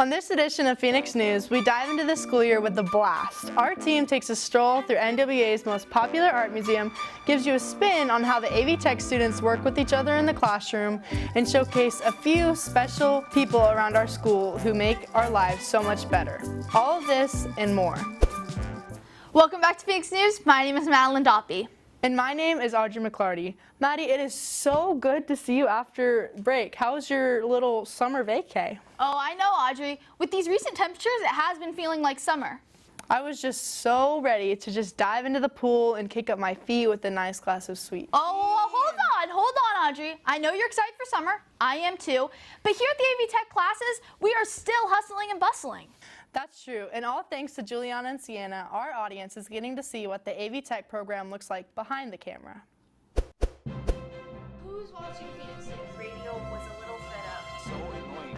On this edition of Phoenix News, we dive into the school year with a blast. Our team takes a stroll through NWA's most popular art museum, gives you a spin on how the AV Tech students work with each other in the classroom, and showcase a few special people around our school who make our lives so much better. All of this and more. Welcome back to Phoenix News. My name is Madeline Doppy. And my name is Audrey McClarty. Maddie, it is so good to see you after break. How was your little summer vacay? Oh, I know, Audrey. With these recent temperatures, it has been feeling like summer. I was just so ready to just dive into the pool and kick up my feet with a nice glass of sweet tea. Oh, hold on, Audrey. I know you're excited for summer. I am too. But here at the AV Tech classes, we are still hustling and bustling. That's true, and all thanks to Juliana and Sienna, our audience is getting to see what the AV Tech program looks like behind the camera. Who's watching Phoenix News? Radio was a little fed up. So annoying.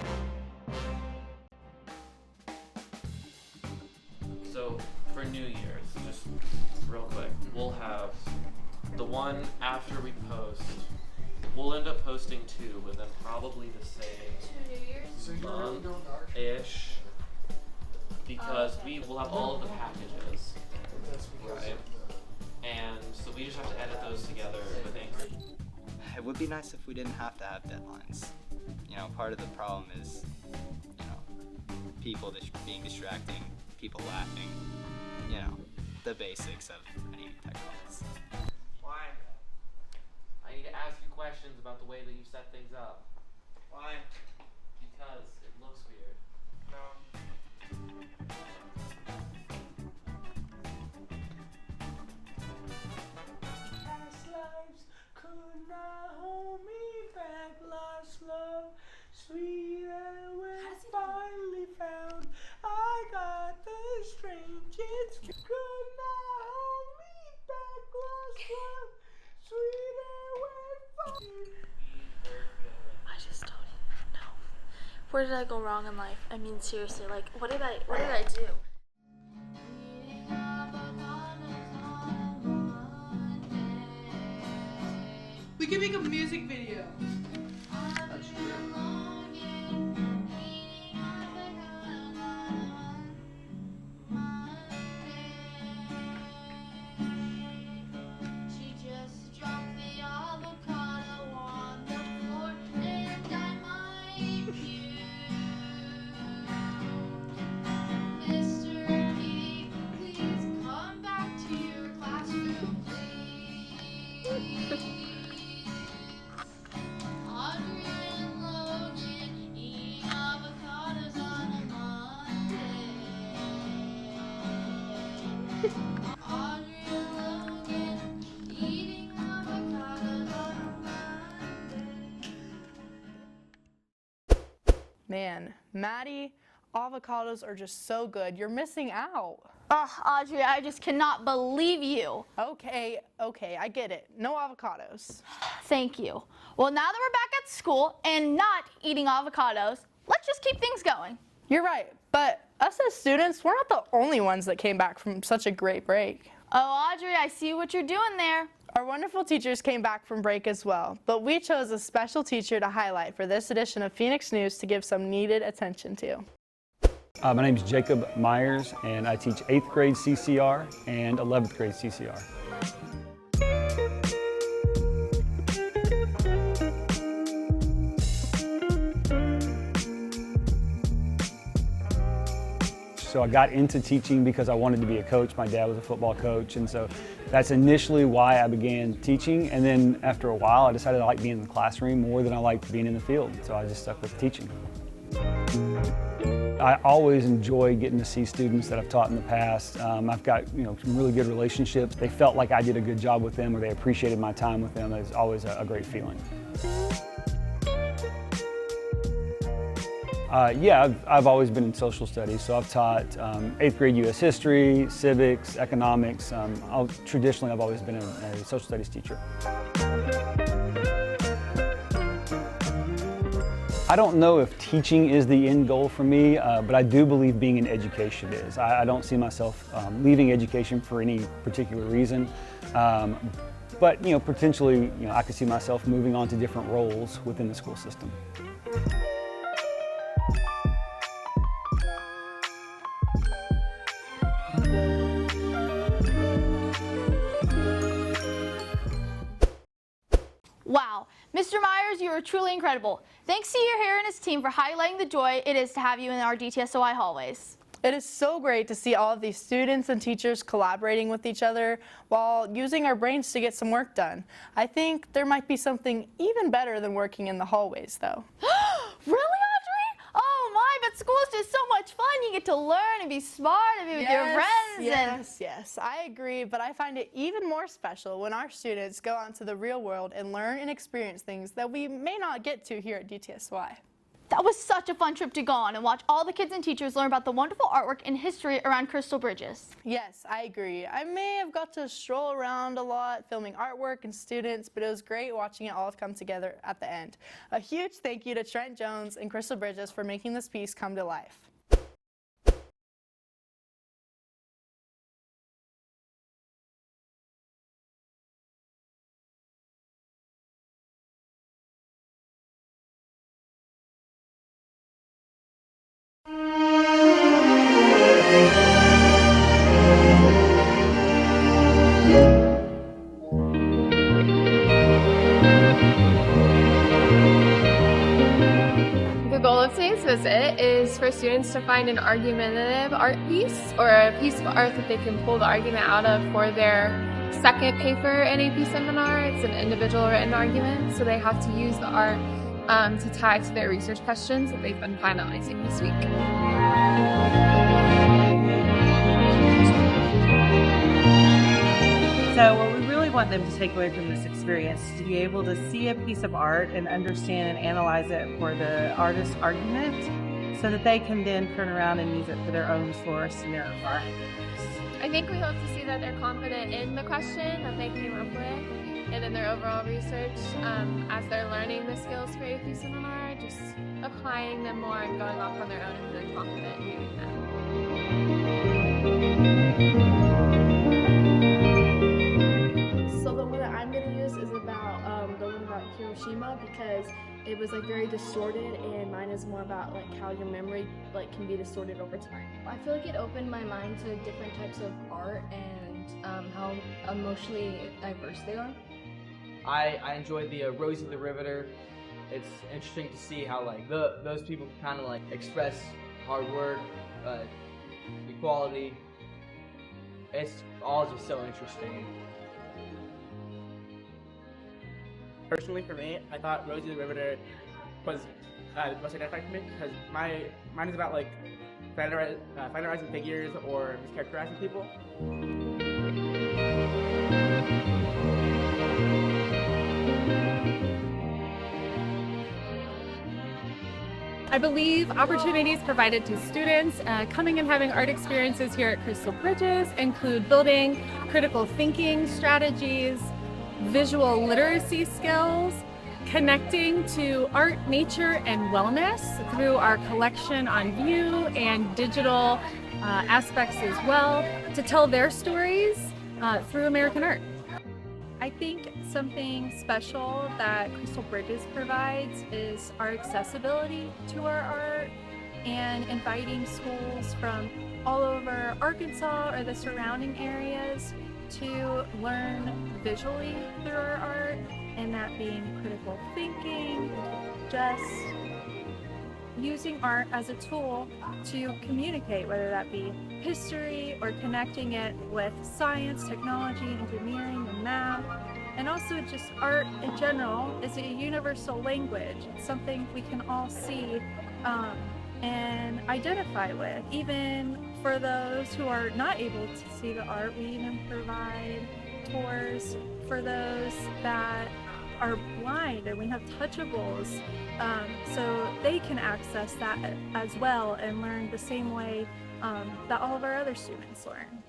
So for New Year's, just real quick, we'll have the one after we post. We'll end up posting two within probably the same month-ish. Because we will have all of the packages, right? And so we just have to edit those together with Anchor. It would be nice if we didn't have to have deadlines. You know, part of the problem is, you know, people being distracting, people laughing, you know, the basics of any tech office. Why? I need to ask you questions about the way that you set things up. Why? Because it looks weird. No. Past lives could not hold me back. Lost love, sweet and when finally found. I got the strangest. Could not hold me back. Lost love, sweet and when finally. I just don't even know. Where did I go wrong in life? I mean, seriously, like, what did I do? We can make a music video. That's true. Man, Maddie, avocados are just so good. You're missing out. Ugh, Audrey, I just cannot believe you. Okay, I get it. No avocados. Thank you. Well, now that we're back at school and not eating avocados, let's just keep things going. You're right, but us as students, we're not the only ones that came back from such a great break. Oh, Audrey, I see what you're doing there. Our wonderful teachers came back from break as well, but we chose a special teacher to highlight for this edition of Phoenix News to give some needed attention to. My name is Jacob Myers, and I teach 8th grade CCR and 11th grade CCR. So I got into teaching because I wanted to be a coach. My dad was a football coach, and so that's initially why I began teaching. And then after a while, I decided I liked being in the classroom more than I liked being in the field, so I just stuck with teaching. I always enjoy getting to see students that I've taught in the past. I've got some really good relationships. They felt like I did a good job with them, or they appreciated my time with them. It's always a great feeling. I've always been in social studies, so I've taught 8th grade U.S. history, civics, economics. Traditionally, I've always been a social studies teacher. I don't know if teaching is the end goal for me, but I do believe being in education is. I don't see myself leaving education for any particular reason. But potentially, I could see myself moving on to different roles within the school system. truly incredible. Thanks to your hair and his team for highlighting the joy it is to have you in our DTSOI hallways. It is so great to see all of these students and teachers collaborating with each other while using our brains to get some work done. I think there might be something even better than working in the hallways, though. Really, Audrey? Oh my, but school is just so much fun. You get to learn and be smart and be with your friends. Yes, I agree, but I find it even more special when our students go out into the real world and learn and experience things that we may not get to here at DTSOI. That was such a fun trip to go on and watch all the kids and teachers learn about the wonderful artwork and history around Crystal Bridges. Yes, I agree. I may have got to stroll around a lot, filming artwork and students, but it was great watching it all come together at the end. A huge thank you to Trent Jones and Crystal Bridges for making this piece come to life. The goal of today's visit is for students to find an argumentative art piece or a piece of art that they can pull the argument out of for their second paper in AP seminar. It's an individual written argument, so they have to use the art to tie to their research questions that they've been finalizing this week. So what we really want them to take away from this experience is to be able to see a piece of art and understand and analyze it for the artist's argument so that they can then turn around and use it for their own source and their own art. I think we hope to see that they're confident in the question that they came up with and in their overall research as they're learning the skills for AP seminar, just applying them more and going off on their own and feeling confident in doing that. So the one that I'm going to use is about the one about Hiroshima because it was like very distorted, and mine is more about like how your memory like can be distorted over time. I feel like it opened my mind to different types of art and how emotionally diverse they are. I enjoyed the Rosie the Riveter. It's interesting to see how like those people kind of like express hard work, equality. It's all just so interesting. Personally, for me, I thought Rosie the Riveter was the most identifying for me because mine is about like finalizing figures or mischaracterizing people. I believe opportunities provided to students coming and having art experiences here at Crystal Bridges include building critical thinking strategies, visual literacy skills, connecting to art, nature, and wellness through our collection on view and digital aspects as well, to tell their stories through American art. I think something special that Crystal Bridges provides is our accessibility to our art and inviting schools from all over Arkansas or the surrounding areas to learn visually through our art, and that being critical thinking, just using art as a tool to communicate, whether that be history or connecting it with science, technology, engineering, and math. And also just art in general is a universal language. It's something we can all see and identify with. Even for those who are not able to see the art, we even provide tours for those that are blind, and we have touchables so they can access that as well and learn the same way that all of our other students learn.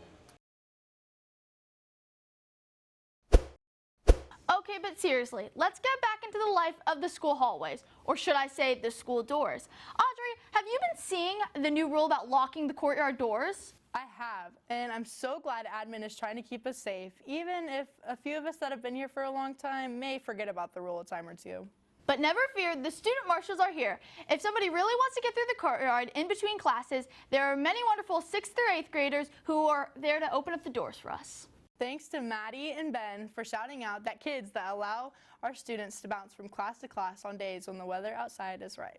Okay, but seriously, let's get back into the life of the school hallways, or should I say the school doors. Audrey, have you been seeing the new rule about locking the courtyard doors? I have, and I'm so glad admin is trying to keep us safe, even if a few of us that have been here for a long time may forget about the rule a time or two. But never fear, the student marshals are here. If somebody really wants to get through the courtyard in between classes, there are many wonderful 6th through 8th graders who are there to open up the doors for us. Thanks to Maddie and Ben for shouting out that kids that allow our students to bounce from class to class on days when the weather outside is right.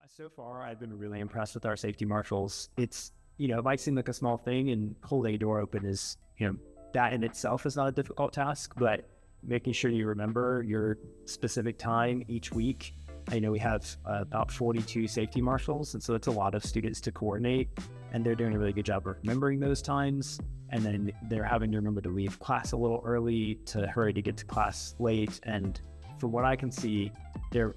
So far, I've been really impressed with our safety marshals. It's, it might seem like a small thing, and holding a door open is, that in itself is not a difficult task, but making sure you remember your specific time each week. I know we have about 42 safety marshals, and so it's a lot of students to coordinate, and they're doing a really good job of remembering those times. And then they're having to remember to leave class a little early, to hurry to get to class late. And from what I can see, they're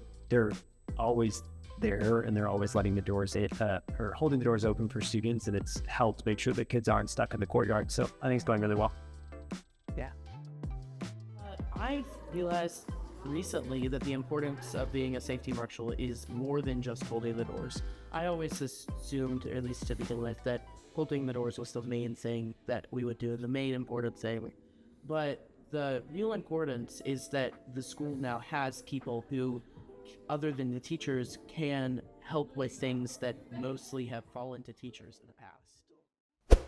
always there, and they're always letting the doors or holding the doors open for students, and it's helped make sure that kids aren't stuck in the courtyard. So I think it's going really well. Yeah. I've realized recently that the importance of being a safety marshal is more than just holding the doors. I always assumed, or at least to begin with, that holding the doors was the main thing that we would do, the main important thing. But the real importance is that the school now has people who, other than the teachers, can help with things that mostly have fallen to teachers in the past.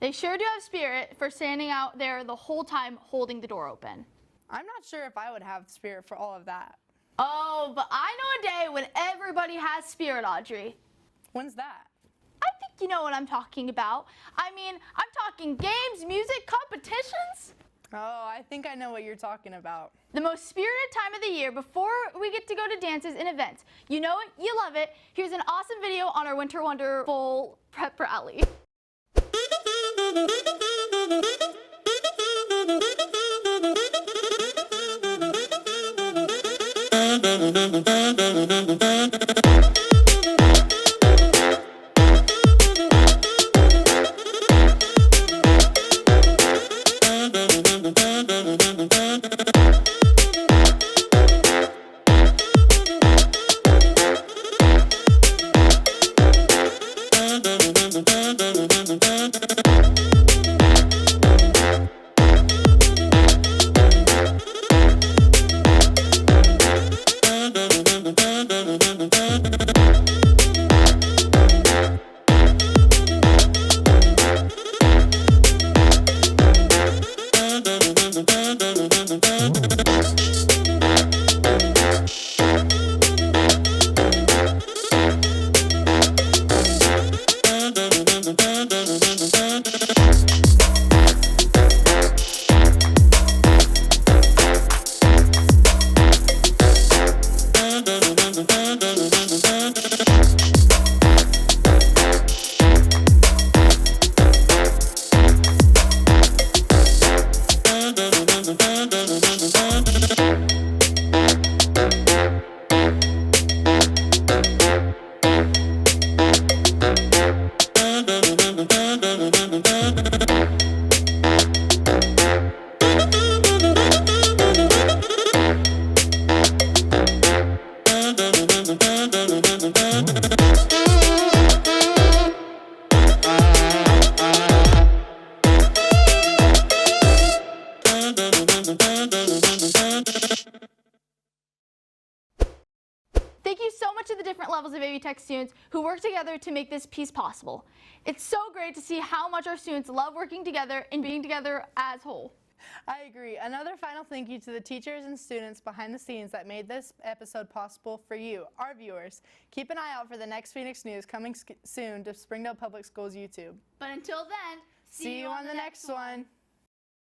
They sure do have spirit for standing out there the whole time holding the door open. I'm not sure if I would have spirit for all of that. Oh, but I know a day when everybody has spirit, Audrey. When's that? I think you know what I'm talking about. I mean, I'm talking games, music, competitions. Oh, I think I know what you're talking about. The most spirited time of the year before we get to go to dances and events. You know it, you love it. Here's an awesome video on our Winter Wonderful prep rally. Thank you so much to the different levels of AV Tech students who work together to make this piece possible. It's so great to see how much our students love working together and being together as whole. I agree. Another final thank you to the teachers and students behind the scenes that made this episode possible for you, our viewers. Keep an eye out for the next Phoenix News coming soon to Springdale Public Schools YouTube. But until then, see you on the next one.